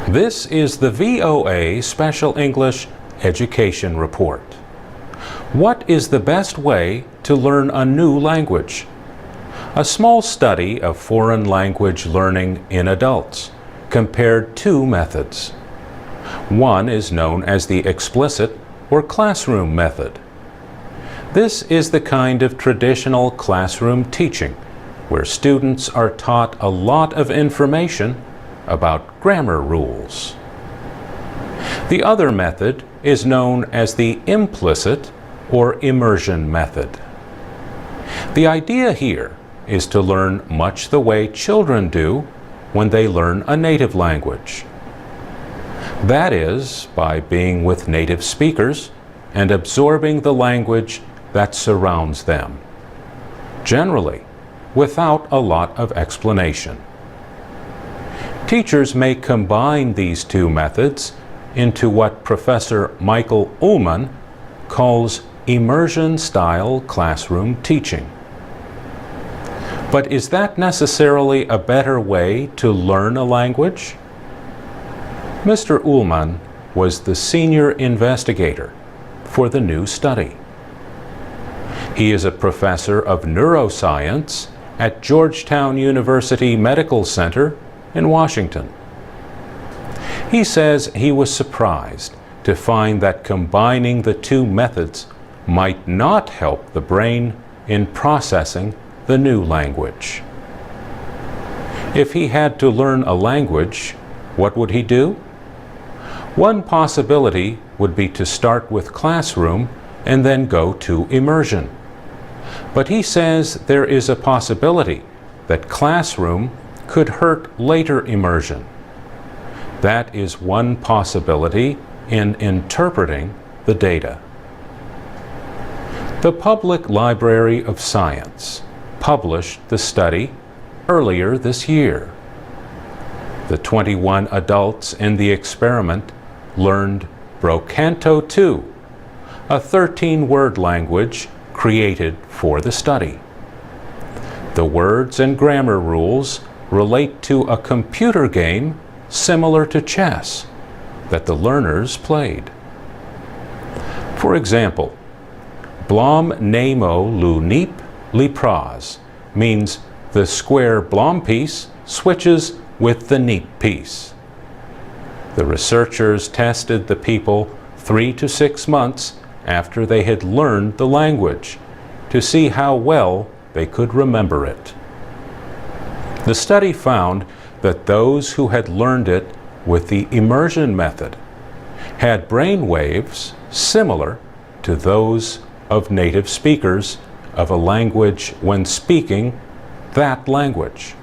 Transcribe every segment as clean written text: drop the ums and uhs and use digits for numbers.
This is the VOA Special English Education Report. What is the best way to learn a new language? A small study of foreign language learning in adults compared two methods. One is known as the explicit or classroom method. This is the kind of traditional classroom teaching where students are taught a lot of information about grammar rules. The other method is known as the implicit or immersion method. The idea here is to learn much the way children do when they learn a native language. That is, by being with native speakers and absorbing the language that surrounds them, generally without a lot of explanation. Teachers may combine these two methods into what Professor Michael Ullman calls immersion-style classroom teaching. But is that necessarily a better way to learn a language? Mr. Ullman was the senior investigator for the new study. He is a professor of neuroscience at Georgetown University Medical Center in Washington. He says he was surprised to find that combining the two methods might not help the brain in processing the new language. If he had to learn a language, what would he do? One possibility would be to start with classroom and then go to immersion. But he says there is a possibility that classroom could hurt later immersion. That is one possibility in interpreting the data. The Public Library of Science published the study earlier this year. The 21 adults in the experiment learned Brocanto 2, a 13-word language created for the study. The words and grammar rules relate to a computer game similar to chess that the learners played. For example, Blom Nemo Lu Neep Li Praz means the square Blom piece switches with the Neep piece. The researchers tested the people 3 to 6 months after they had learned the language to see how well they could remember it. The study found that those who had learned it with the immersion method had brain waves similar to those of native speakers of a language when speaking that language.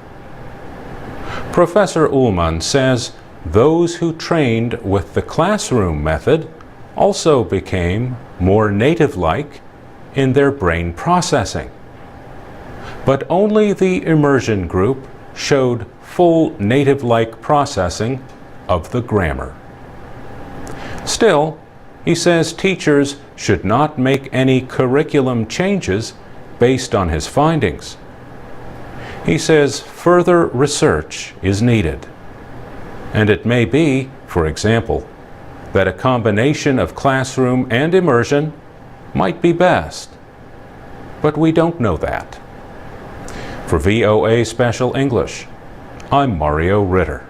Professor Ullman says those who trained with the classroom method also became more native-like in their brain processing. But only the immersion group showed full native-like processing of the grammar. Still, he says teachers should not make any curriculum changes based on his findings. He says further research is needed. And it may be, for example, that a combination of classroom and immersion might be best. But we don't know that. For VOA Special English, I'm Mario Ritter.